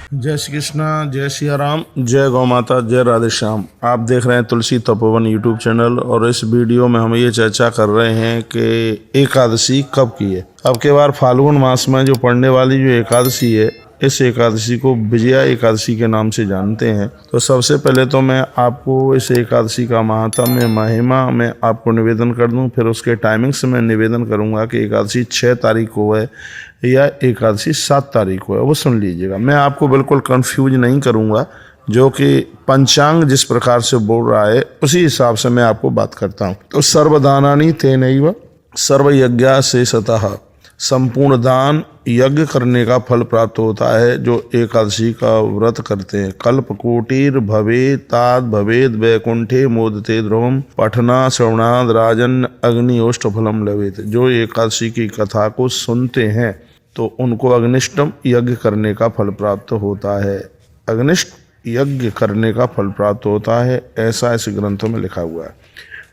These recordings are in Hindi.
जय श्री कृष्णा, जय सिया राम, जय गौ माता, जय राधे श्याम। आप देख रहे हैं तुलसी तपोवन यूट्यूब चैनल और इस वीडियो में हम ये चर्चा कर रहे हैं कि एकादशी कब की है। अब के बार फाल्गुन मास में जो पड़ने वाली जो एकादशी है, इस एकादशी को विजया एकादशी के नाम से जानते हैं। तो सबसे पहले तो मैं आपको इस एकादशी का महात्म्य महिमा में आपको निवेदन कर दूं, फिर उसके टाइमिंग से मैं निवेदन करूंगा कि एकादशी 6 तारीख को है या एकादशी 7 तारीख को है, वो सुन लीजिएगा। मैं आपको बिल्कुल कंफ्यूज नहीं करूंगा, जो कि पंचांग जिस प्रकार से बोल रहा है उसी हिसाब से मैं आपको बात करता हूँ। तो सर्वदानानि तेनैव सर्वयज्ञा से सतः, संपूर्ण दान यज्ञ करने का फल प्राप्त होता है जो एकादशी का व्रत करते हैं। कल्प कोटिर भवेत तात भवेद वैकुंठे मोदते ध्रुवम पठना श्रवणाद राजन अग्निहोष्ट फलम लवेत। जो एकादशी की कथा को सुनते हैं तो उनको अग्निष्टम यज्ञ करने का फल प्राप्त होता है। अग्निष्ट यज्ञ करने का फल प्राप्त होता है, ऐसा इस ग्रंथों में लिखा हुआ है।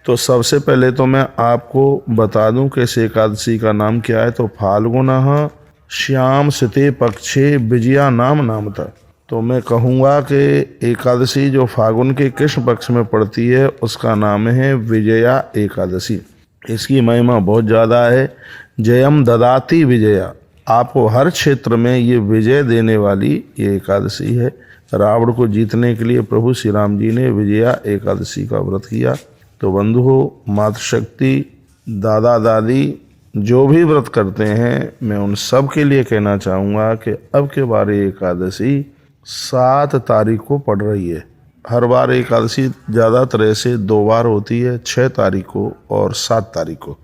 तो सबसे पहले तो मैं आपको बता दूं कि इस एकादशी का नाम क्या है। तो फाल्गुनः श्याम सिते पक्षे विजया नाम था। तो मैं कहूँगा कि एकादशी जो फाल्गुन के कृष्ण पक्ष में पड़ती है उसका नाम है विजया एकादशी। इसकी महिमा बहुत ज़्यादा है। जयम ददाति विजया, आपको हर क्षेत्र में ये विजय देने वाली ये एकादशी है। रावण को जीतने के लिए प्रभु श्री राम जी ने विजया एकादशी का व्रत किया। तो बंधुओं, मातृशक्ति, दादा दादी जो भी व्रत करते हैं, मैं उन सब के लिए कहना चाहूँगा कि अब के बार एकादशी 7 तारीख को पड़ रही है। हर बार एकादशी ज़्यादातर ऐसे 2 बार होती है, 6 तारीख को और 7 तारीख को।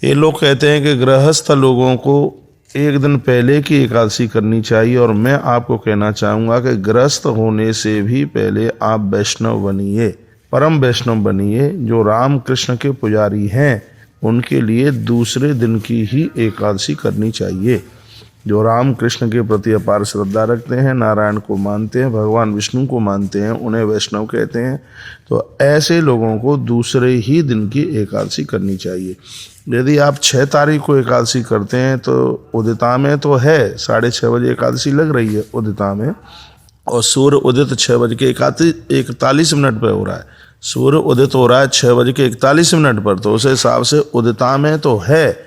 ये लोग कहते हैं कि गृहस्थ लोगों को एक दिन पहले की एकादशी करनी चाहिए, और मैं आपको कहना चाहूँगा कि गृहस्थ होने से भी पहले आप वैष्णव बनिए, परम वैष्णव बनिए। जो राम कृष्ण के पुजारी हैं उनके लिए दूसरे दिन की ही एकादशी करनी चाहिए। जो राम कृष्ण के प्रति अपार श्रद्धा रखते हैं, नारायण को मानते हैं, भगवान विष्णु को मानते हैं, उन्हें वैष्णव कहते हैं। तो ऐसे लोगों को दूसरे ही दिन की एकादशी करनी चाहिए। यदि आप 6 तारीख को एकादशी करते हैं तो उदिता में तो है 6:30 बजे एकादशी लग रही है उदिता में, और सूर्य उदित 6:41 पर हो रहा है। सूर्य उदित हो रहा है 6:41 पर, तो उस हिसाब से उदिता में तो है,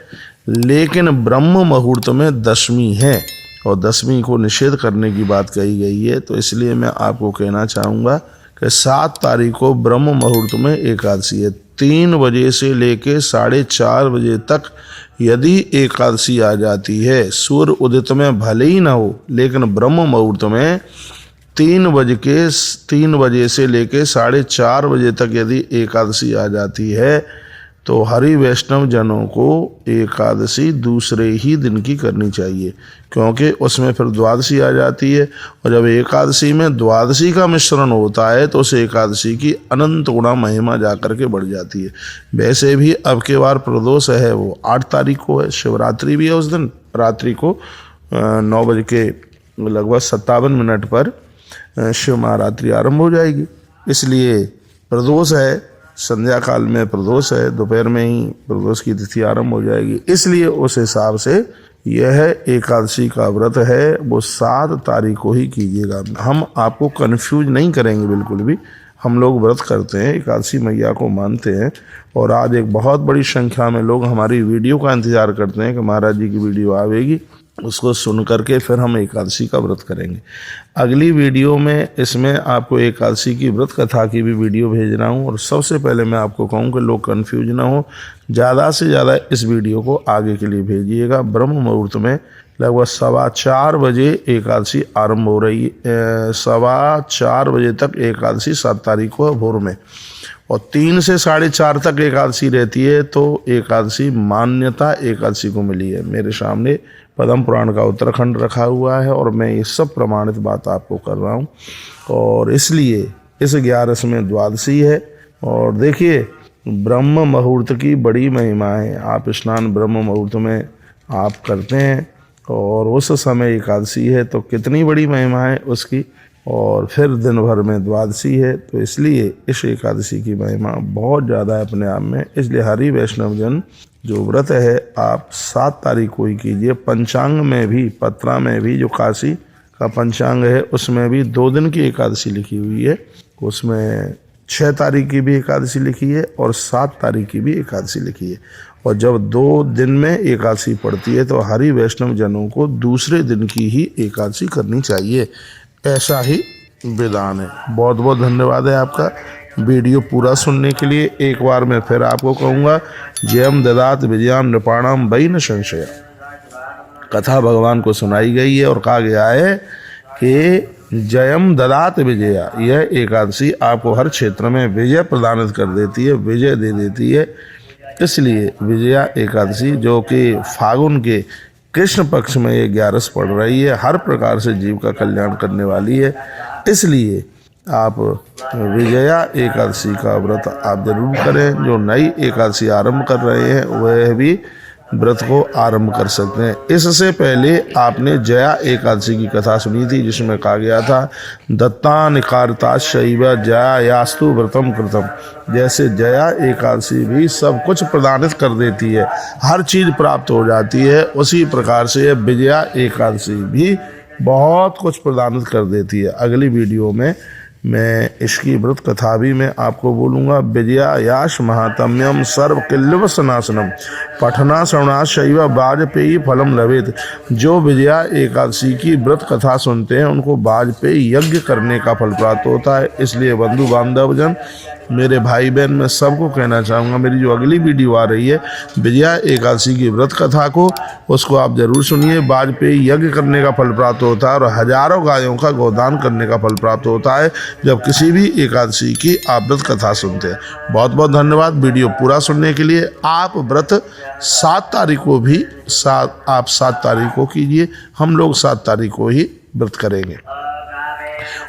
लेकिन ब्रह्म मुहूर्त में दशमी है और दशमी को निषेध करने की बात कही गई है। तो इसलिए मैं आपको कहना चाहूँगा कि 7 तारीख को ब्रह्म मुहूर्त में एकादशी है। 3 बजे से लेके 4:30 बजे तक यदि एकादशी आ जाती है, सूर्य उदित में भले ही ना हो, लेकिन ब्रह्म मुहूर्त में 3 बजे से लेके 4:30 बजे तक यदि एकादशी आ जाती है तो हरि वैष्णव जनों को एकादशी दूसरे ही दिन की करनी चाहिए, क्योंकि उसमें फिर द्वादशी आ जाती है, और जब एकादशी में द्वादशी का मिश्रण होता है तो उस एकादशी की अनंत गुणा महिमा जाकर के बढ़ जाती है। वैसे भी अब के बार प्रदोष है वो 8 तारीख को है, शिवरात्रि भी है उस दिन। रात्रि को 9:57 पर शिव महारात्रि आरंभ हो जाएगी। इसलिए प्रदोष है, संध्या काल में प्रदोष है, दोपहर में ही प्रदोष की तिथि आरंभ हो जाएगी। इसलिए उस हिसाब से यह एकादशी का व्रत है वो 7 तारीख को ही कीजिएगा। हम आपको कंफ्यूज नहीं करेंगे बिल्कुल भी। हम लोग व्रत करते हैं, एकादशी मैया को मानते हैं, और आज एक बहुत बड़ी संख्या में लोग हमारी वीडियो का इंतजार करते हैं कि महाराज जी की वीडियो आवेगी, उसको सुन करके फिर हम एकादशी का व्रत करेंगे। अगली वीडियो में इसमें आपको एकादशी की व्रत कथा की भी वीडियो भेज रहा हूँ। और सबसे पहले मैं आपको कहूँ कि लोग कंफ्यूज ना हो, ज़्यादा से ज़्यादा इस वीडियो को आगे के लिए भेजिएगा। ब्रह्म मुहूर्त में लगभग 4:15 बजे एकादशी आरंभ हो रही है। 4:15 बजे तक एकादशी 7 तारीख को है भोर में, और 3 से 4:30 तक एकादशी रहती है। तो एकादशी मान्यता एकादशी को मिली है। मेरे सामने पद्म पुराण का उत्तराखंड रखा हुआ है और मैं ये सब प्रमाणित बात आपको कर रहा हूँ। और इसलिए इस 11 में द्वादशी है। और देखिए, ब्रह्म मुहूर्त की बड़ी महिमा है। आप स्नान ब्रह्म मुहूर्त में आप करते हैं और उस समय एकादशी है, तो कितनी बड़ी महिमा है उसकी। और फिर दिन भर में द्वादशी है, तो इसलिए इस एकादशी की महिमा बहुत ज़्यादा है अपने आप में। इसलिए हरि वैष्णव जन जो व्रत है आप 7 तारीख को ही कीजिए। पंचांग में भी, पत्रा में भी जो काशी का पंचांग है उसमें भी 2 दिन की एकादशी लिखी हुई है। उसमें 6 तारीख की भी एकादशी लिखी है और 7 तारीख की भी एकादशी लिखी है। और जब 2 दिन में एकादशी पड़ती है तो हरि वैष्णव जनों को दूसरे दिन की ही एकादशी करनी चाहिए, ऐसा ही विधान है। बहुत बहुत धन्यवाद है आपका वीडियो पूरा सुनने के लिए। एक बार मैं फिर आपको कहूँगा, जयम ददात विजयाम नृपाणाम वै न संशय। कथा भगवान को सुनाई गई है और कहा गया है कि जयम ददात विजया, यह एकादशी आपको हर क्षेत्र में विजय प्रदान कर देती है, विजय दे देती है। इसलिए विजया एकादशी जो कि फागुन के कृष्ण पक्ष में ये 11 पड़ रही है, हर प्रकार से जीव का कल्याण करने वाली है। इसलिए आप विजया एकादशी का व्रत आप जरूर करें। जो नई एकादशी आरंभ कर रहे हैं वह भी व्रत को आरंभ कर सकते हैं। इससे पहले आपने जया एकादशी की कथा सुनी थी, जिसमें कहा गया था दत्ता निकारता शैव जया यास्तु व्रतम कृतम। जैसे जया एकादशी भी सब कुछ प्रदानित कर देती है, हर चीज़ प्राप्त हो जाती है, उसी प्रकार से विजया एकादशी भी बहुत कुछ प्रदानित कर देती है। अगली वीडियो में मैं इसकी व्रत कथा भी मैं आपको बोलूँगा। विजया याश महात्म्यम सर्व किल्लवस नाशनम पठना श्रवणा शैव वाजपेयी फलम लभेत। जो विजया एकादशी की व्रत कथा सुनते हैं उनको वाजपेयी यज्ञ करने का फल प्राप्त होता है। इसलिए बंधु बांधवजन, मेरे भाई बहन, मैं सबको कहना चाहूँगा, मेरी जो अगली वीडियो आ रही है विजया एकादशी की व्रत कथा को, उसको आप जरूर सुनिए। वाजपेयी यज्ञ करने का फल प्राप्त होता है और हजारों गायों का गोदान करने का फल प्राप्त होता है जब किसी भी एकादशी की आप व्रत कथा सुनते हैं। बहुत बहुत धन्यवाद वीडियो पूरा सुनने के लिए। आप व्रत 7 तारीख को भी आप 7 तारीख को कीजिए, हम लोग 7 तारीख को ही व्रत करेंगे।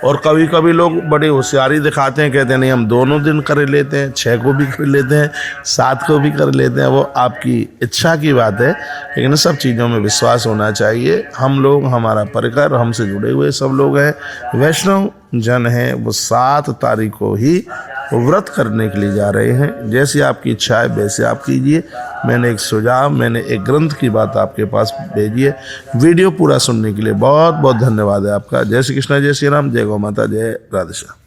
और कभी कभी लोग बड़ी होशियारी दिखाते हैं, कहते हैं नहीं हम दोनों दिन कर लेते हैं, 6 को भी कर लेते हैं, 7 को भी कर लेते हैं। वो आपकी इच्छा की बात है, लेकिन सब चीज़ों में विश्वास होना चाहिए। हम लोग, हमारा परिकर, हमसे जुड़े हुए सब लोग हैं, वैष्णव जन हैं, वो 7 तारीख को ही व्रत करने के लिए जा रहे हैं। जैसी आपकी इच्छा है वैसे आप कीजिए। मैंने एक सुझाव, मैंने एक ग्रंथ की बात आपके पास भेजी है। वीडियो पूरा सुनने के लिए बहुत बहुत धन्यवाद है आपका। जय श्री कृष्ण, जय श्री राम, जय गौ माता, जय राधे श्याम।